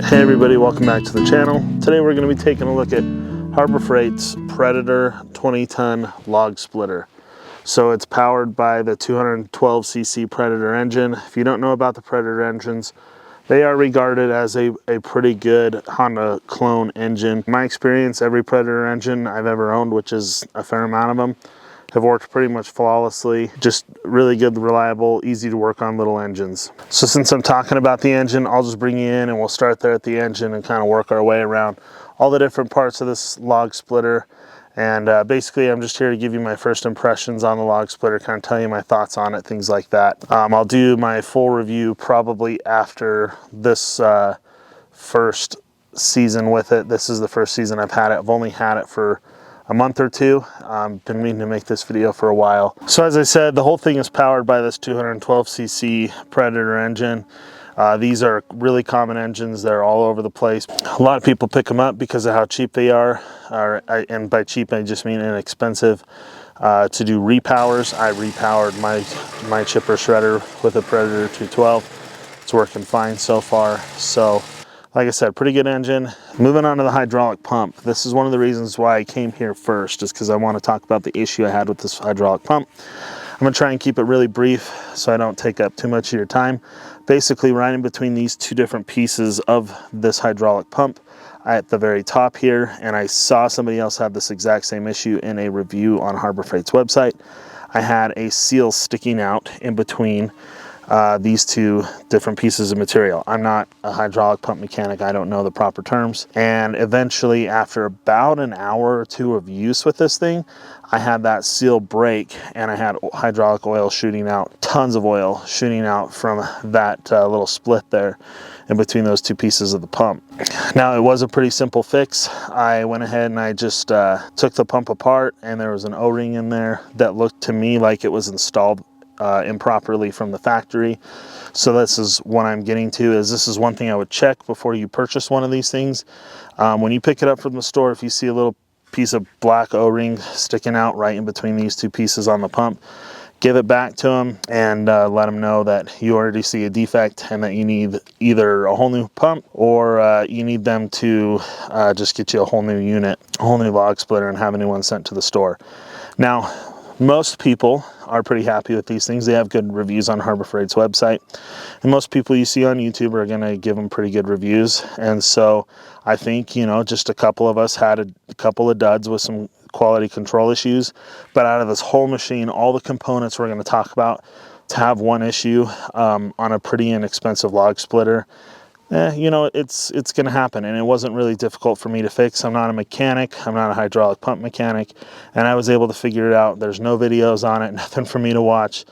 Hey everybody, welcome back to the channel. Today we're going to be taking a look at Harbor Freight's Predator 20-ton log splitter. So it's powered by the 212cc Predator engine. If you don't know about the Predator engines, they are regarded as a pretty good Honda clone engine. In my experience, every Predator engine I've ever owned, which is a fair amount of them, have worked pretty much flawlessly. Just really good, reliable, easy to work on little engines. So since I'm talking about the engine, I'll just bring you in and we'll start there at the engine and kind of work our way around all the different parts of this log splitter. And basically I'm just here to give you my first impressions on the log splitter, kind of tell you my thoughts on it, things like that. I'll do my full review probably after this first season with it. This is the first season I've had it. I've only had it for a month or two. Been meaning to make this video for a while. So as I said, the whole thing is powered by this 212cc Predator engine. These are really common engines. They're all over the place. A lot of people pick them up because of how cheap they are. And by cheap, I just mean inexpensive. To do repowers, I repowered my chipper shredder with a Predator 212. It's working fine so far. So like I said, pretty good engine. Moving on to the hydraulic pump. This is one of the reasons why I came here first, is because I want to talk about the issue I had with this hydraulic pump. I'm going to try and keep it really brief so I don't take up too much of your time. Basically, right in between these two different pieces of this hydraulic pump at the very top here, and I saw somebody else have this exact same issue in a review on Harbor Freight's website, I had a seal sticking out in between these two different pieces of material. I'm not a hydraulic pump mechanic. I don't know the proper terms. And eventually, after about an hour or two of use with this thing, I had that seal break and I had hydraulic oil shooting out, tons of oil shooting out from that little split there in between those two pieces of the pump. Now, it was a pretty simple fix. I went ahead and I just took the pump apart, and there was an O-ring in there that looked to me like it was installed improperly from the factory. So this is what I'm getting to, is this is one thing I would check before you purchase one of these things. When you pick it up from the store, if you see a little piece of black O-ring sticking out right in between these two pieces on the pump, give it back to them and let them know that you already see a defect and that you need either a whole new pump or you need them to just get you a whole new unit, a whole new log splitter, and have a new one sent to the store. Now, most people are pretty happy with these things. They have good reviews on Harbor Freight's website. And most people you see on YouTube are going to give them pretty good reviews. And so I think, you know, just a couple of us had a couple of duds with some quality control issues. But out of this whole machine, all the components we're going to talk about, to have one issue on a pretty inexpensive log splitter, you know, it's going to happen. And it wasn't really difficult for me to fix. I'm not a mechanic. I'm not a hydraulic pump mechanic. And I was able to figure it out. There's no videos on it, nothing for me to watch.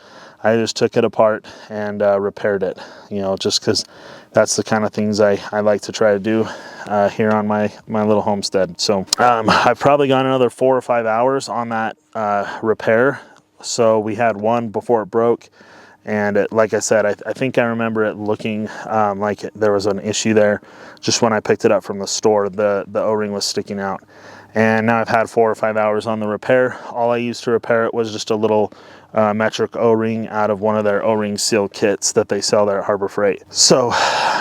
I just took it apart and repaired it, you know, just because that's the kind of things I like to try to do here on my little homestead. So I've probably gone another 4 or 5 hours on that repair. So we had one before it broke. And like I said, I think I remember it looking like there was an issue there. Just when I picked it up from the store, the O-ring was sticking out. And now I've had 4 or 5 hours on the repair. All I used to repair it was just a little metric O-ring out of one of their O-ring seal kits that they sell there at Harbor Freight. So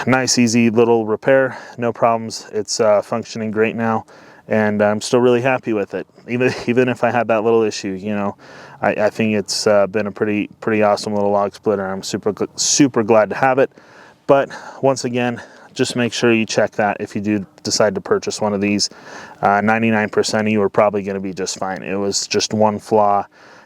nice, easy little repair, no problems. It's functioning great now. And I'm still really happy with it. Even if I had that little issue, you know, I think it's been a pretty awesome little log splitter. I'm super glad to have it. But once again, just make sure you check that if you do decide to purchase one of these. 99% of you are probably going to be just fine. It was just one flaw,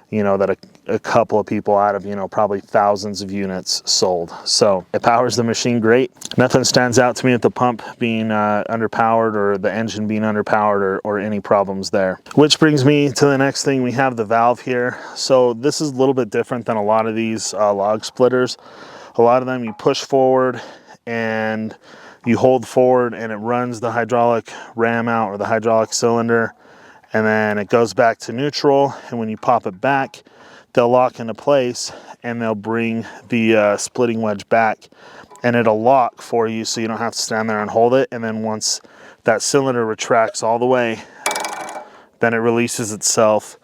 you know, that a couple of people out of, you know, probably thousands of units sold. So it powers the machine great. Nothing stands out to me with the pump being underpowered or the engine being underpowered or any problems there. Which brings me to the next thing. We have the valve here. So this is a little bit different than a lot of these log splitters. A lot of them you push forward and you hold forward and it runs the hydraulic ram out, or the hydraulic cylinder, and then it goes back to neutral, and when you pop it back, they'll lock into place and they'll bring the splitting wedge back, and it'll lock for you so you don't have to stand there and hold it. And then once that cylinder retracts all the way, then it releases itself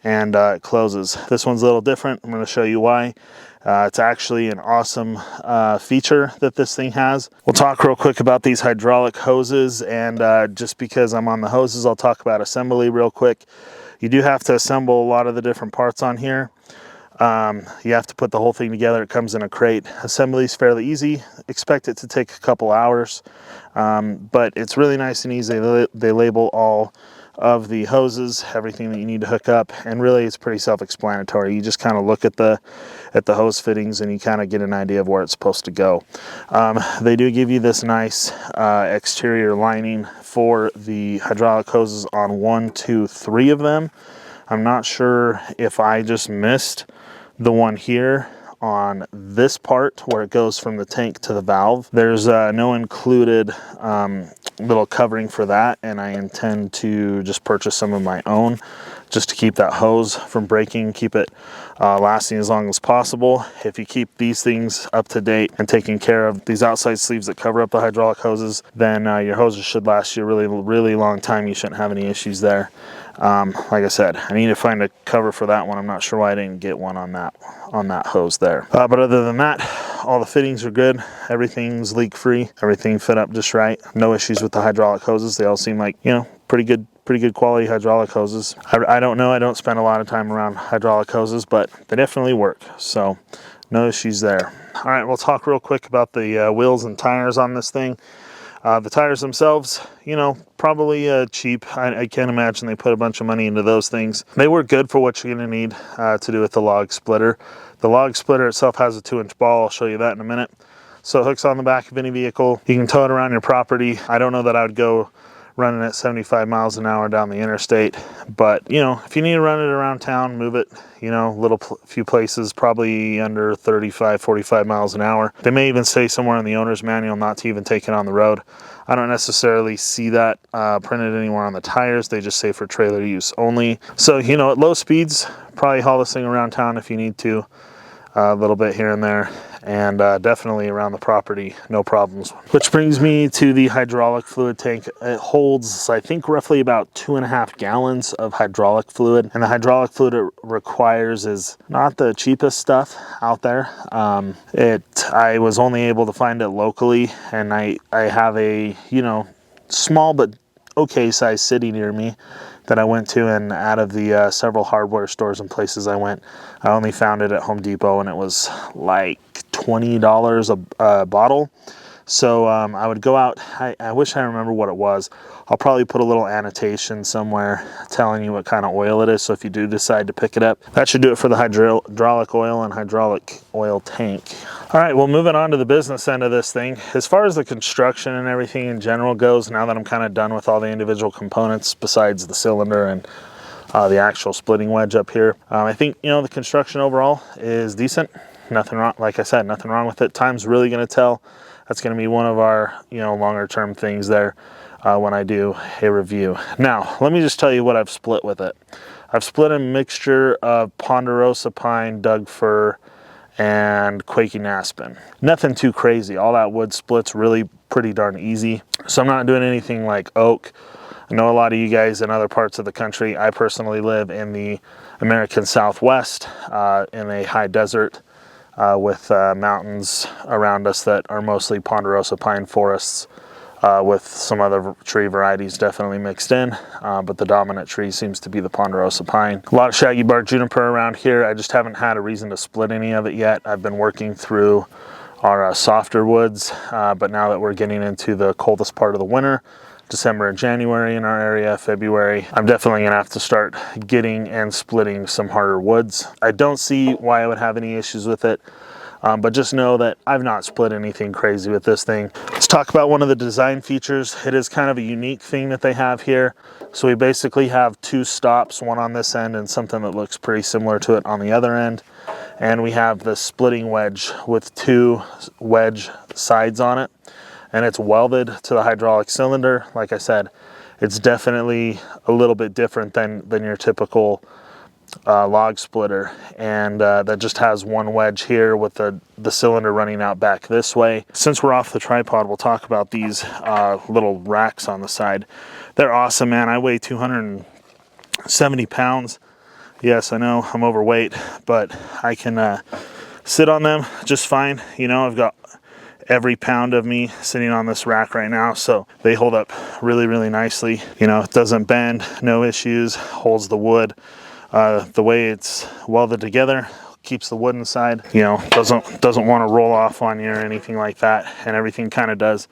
and it closes. This one's a little different. I'm going to show you why. It's actually an awesome feature that this thing has. We'll talk real quick about these hydraulic hoses, and just because I'm on the hoses, I'll talk about assembly real quick. You do have to assemble a lot of the different parts on here. You have to put the whole thing together. It comes in a crate. Assembly is fairly easy. Expect it to take a couple hours, but it's really nice and easy. They label all of the hoses, everything that you need to hook up, and really it's pretty self-explanatory. You just kind of look at the hose fittings and you kind of get an idea of where it's supposed to go. They do give you this nice exterior lining for the hydraulic hoses on 1, 2, 3 of them. I'm not sure if I just missed the one here on this part where it goes from the tank to the valve. There's no included little covering for that, and I intend to just purchase some of my own just to keep that hose from breaking, keep it lasting as long as possible. If you keep these things up to date and taking care of these outside sleeves that cover up the hydraulic hoses, then your hoses should last you a really long time. You shouldn't have any issues there. Like I said, I need to find a cover for that one. I'm not sure why I didn't get one on that hose there. But other than that, all the fittings are good. Everything's leak free. Everything fit up just right. No issues with the hydraulic hoses. They all seem like, you know, pretty good quality hydraulic hoses. I don't know. I don't spend a lot of time around hydraulic hoses, but they definitely work. So no issues there. All right, we'll talk real quick about the wheels and tires on this thing. The tires themselves, you know, probably cheap. I can't imagine they put a bunch of money into those things. They work good for what you're going to need to do with the log splitter. The log splitter itself has a 2-inch ball. I'll show you that in a minute. So it hooks on the back of any vehicle. You can tow it around your property. I don't know that I would go running at 75 miles an hour down the interstate, but you know, if you need to run it around town, move it, you know, few places, probably under 35, 45 miles an hour. They may even say somewhere in the owner's manual not to even take it on the road. I don't necessarily see that printed anywhere on the tires. They just say for trailer use only. So, you know, at low speeds, probably haul this thing around town if you need to, a little bit here and there, and definitely around the property, no problems. Which brings me to the hydraulic fluid tank. It holds, I think, roughly about 2.5 gallons of hydraulic fluid, and the hydraulic fluid it requires is not the cheapest stuff out there. I was only able to find it locally, and I have a, you know, small but okay sized city near me that I went to, and out of the several hardware stores and places I went, I only found it at Home Depot, and it was like $20 a bottle. So I would go out, I wish I remember what it was. I'll probably put a little annotation somewhere telling you what kind of oil it is, so if you do decide to pick it up, that should do it for the hydraulic oil and hydraulic oil tank. All right, well, moving on to the business end of this thing. As far as the construction and everything in general goes, now that I'm kind of done with all the individual components besides the cylinder and the actual splitting wedge up here, I think, you know, the construction overall is decent. Nothing wrong, like I said, nothing wrong with it. Time's really going to tell. That's going to be one of our, you know, longer term things there when I do a review. Now, let me just tell you what I've split with it. I've split a mixture of ponderosa pine, Doug fir, and quaking aspen. Nothing too crazy. All that wood splits really pretty darn easy. So I'm not doing anything like oak. I know a lot of you guys in other parts of the country. I personally live in the American Southwest in a high desert with mountains around us that are mostly ponderosa pine forests with some other tree varieties definitely mixed in, but the dominant tree seems to be the ponderosa pine. A lot of shaggy bark juniper around here. I just haven't had a reason to split any of it yet. I've been working through our softer woods, but now that we're getting into the coldest part of the winter, December and January in our area, February, I'm definitely gonna have to start getting and splitting some harder woods. I don't see why I would have any issues with it, but just know that I've not split anything crazy with this thing. Let's talk about one of the design features. It is kind of a unique thing that they have here. So we basically have 2 stops, one on this end and something that looks pretty similar to it on the other end. And we have the splitting wedge with 2 wedge sides on it. And it's welded to the hydraulic cylinder. Like I said, it's definitely a little bit different than your typical log splitter, and that just has 1 wedge here with the cylinder running out back this way. Since we're off the tripod, we'll talk about these little racks on the side. They're awesome, man. I weigh 270 pounds. Yes, I know I'm overweight, but I can sit on them just fine. You know, I've got every pound of me sitting on this rack right now, so they hold up really, really nicely. You know, it doesn't bend, no issues, holds the wood. The way it's welded together keeps the wood inside, you know, doesn't want to roll off on you or anything like that, and everything kind of does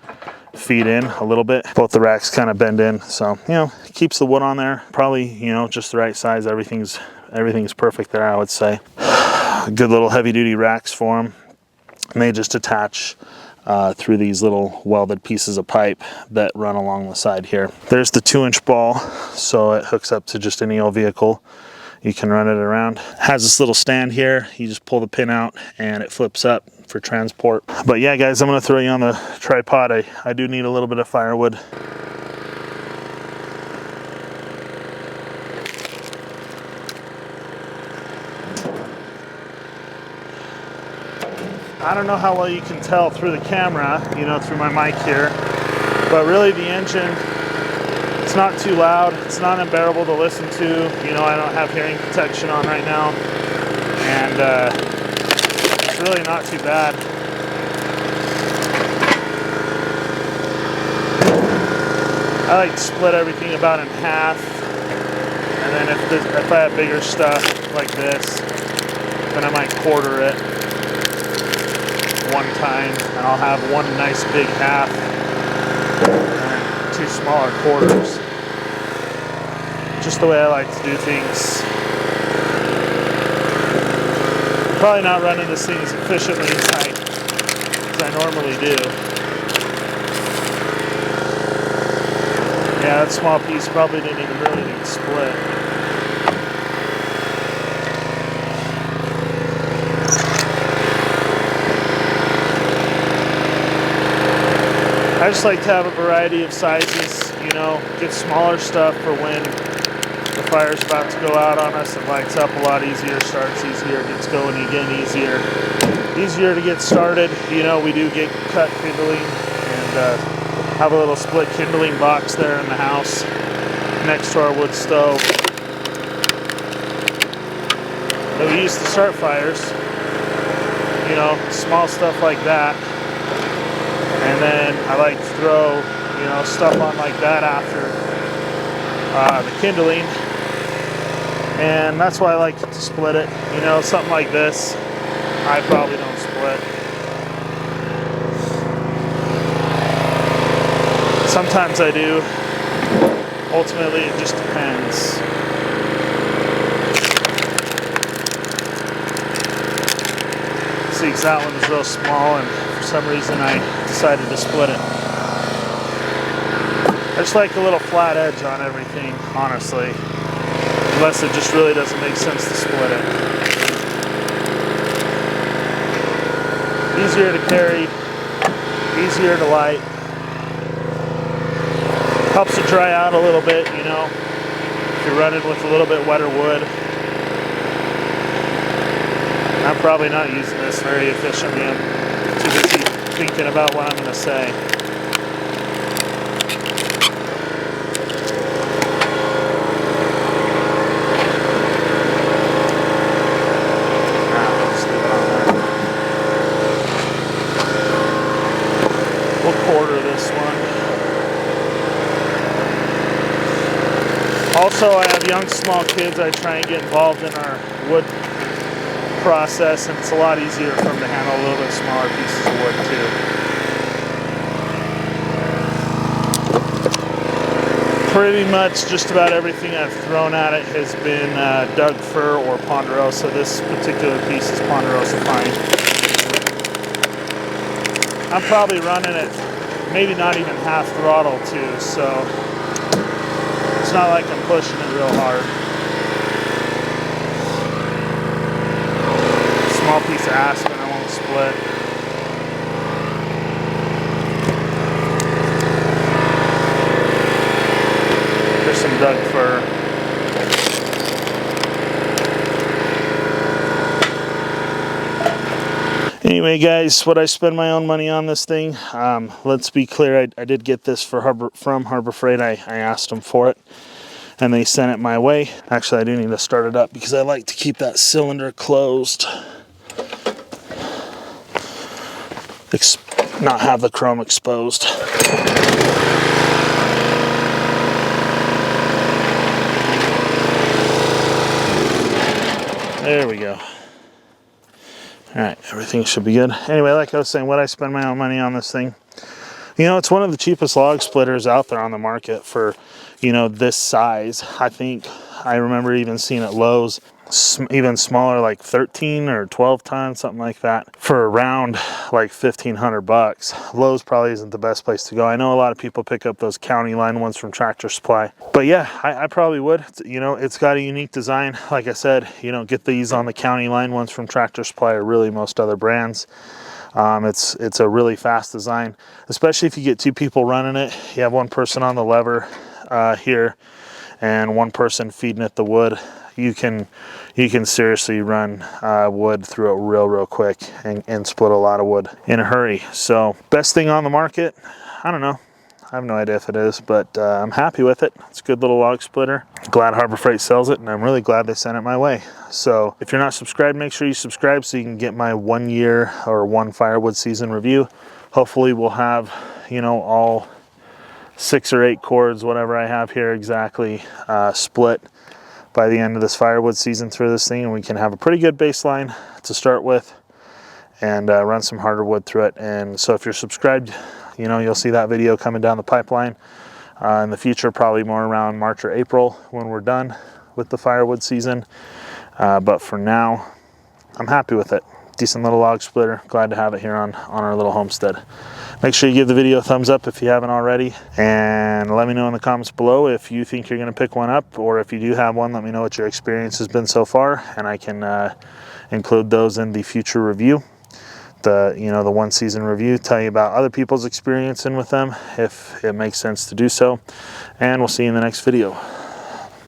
feed in a little bit. Both the racks kind of bend in, so you know, keeps the wood on there probably, you know, just the right size. Everything's perfect there, I would say. Good little heavy duty racks for them, and they just attach through these little welded pieces of pipe that run along the side here. There's the 2-inch ball, so it hooks up to just any old vehicle. You can run it around. It has this little stand here. You just pull the pin out and it flips up for transport. But yeah, guys, I'm gonna throw you on the tripod. I do need a little bit of firewood. I don't know how well you can tell through the camera, you know, through my mic here, but really the engine, it's not too loud. It's not unbearable to listen to. You know, I don't have hearing protection on right now, and it's really not too bad. I like to split everything about in half, and then if I have bigger stuff like this, then I might quarter it one time, and I'll have one nice big half and 2 smaller quarters. Just the way I like to do things. I'm probably not running this thing as efficiently as I normally do. Yeah, that small piece probably didn't even really need to split. I just like to have a variety of sizes, you know, get smaller stuff for when the fire's about to go out on us. It lights up a lot easier, starts easier, gets going again easier. Easier to get started. You know, we do get cut kindling and have a little split kindling box there in the house next to our wood stove that we use to start fires. You know, small stuff like that. And then I like to throw, you know, stuff on like that after the kindling. And that's why I like to split it. You know, something like this, I probably don't split. Sometimes I do. Ultimately, it just depends. See, that one is real small, and for some reason I decided to split it. I just like a little flat edge on everything, honestly. Unless it just really doesn't make sense to split it. Easier to carry, easier to light. Helps it dry out a little bit, you know, if you're running with a little bit wetter wood. I'm probably not using this very efficiently. I'm too busy thinking about what I'm going to say. We'll quarter this one. Also, I have young, small kids. I try and get involved in our wood process, and it's a lot easier for them to handle a little bit smaller pieces of wood too. Pretty much just about everything I've thrown at it has been Doug fir or ponderosa. This particular piece is ponderosa pine. I'm probably running it maybe not even half throttle too, so it's not like I'm pushing it real hard. Small piece of aspen I won't split. There's some Doug fir. Anyway, guys, what I spend my own money on this thing, let's be clear, I did get this from Harbor Freight. I asked them for it. and they sent it my way. Actually, I do need to start it up because I like to keep that cylinder closed. Not have the chrome exposed. There we go. All right, everything should be good. Anyway, like I was saying, would I spend my own money on this thing? You know, it's one of the cheapest log splitters out there on the market for, you know, this size. I think I remember even seeing at Lowe's, even smaller, like 13 or 12 ton, something like that, for around like 1,500 bucks. Lowe's probably isn't the best place to go. I know a lot of people pick up those county line ones from Tractor Supply, but yeah, I probably would. You know, it's got a unique design. Like I said, you don't get these on the county line ones from Tractor Supply or really most other brands. It's a really fast design, especially if you get two people running it. You have one person on the lever here and one person feeding it the wood. You can seriously run wood through it real quick and split a lot of wood in a hurry. So best thing on the market, I don't know. I have no idea if it is, but I'm happy with it. It's a good little log splitter. Glad Harbor Freight sells it, and I'm really glad they sent it my way. So if you're not subscribed, make sure you subscribe so you can get my 1 year or one firewood season review. Hopefully we'll have, you know, all 6 or 8 cords, whatever I have here exactly, split by the end of this firewood season through this thing, and we can have a pretty good baseline to start with and run some harder wood through it. And so if you're subscribed, you know, you'll see that video coming down the pipeline in the future, probably more around March or April when we're done with the firewood season. But for now, I'm happy with it. Decent little log splitter. Glad to have it here on our little homestead. Make sure you give the video a thumbs up if you haven't already, and let me know in the comments below if you think you're going to pick one up, or if you do have one, let me know what your experience has been so far, and I can include those in the future review. The 1 season review, tell you about other people's experience in with them if it makes sense to do so, and we'll see you in the next video.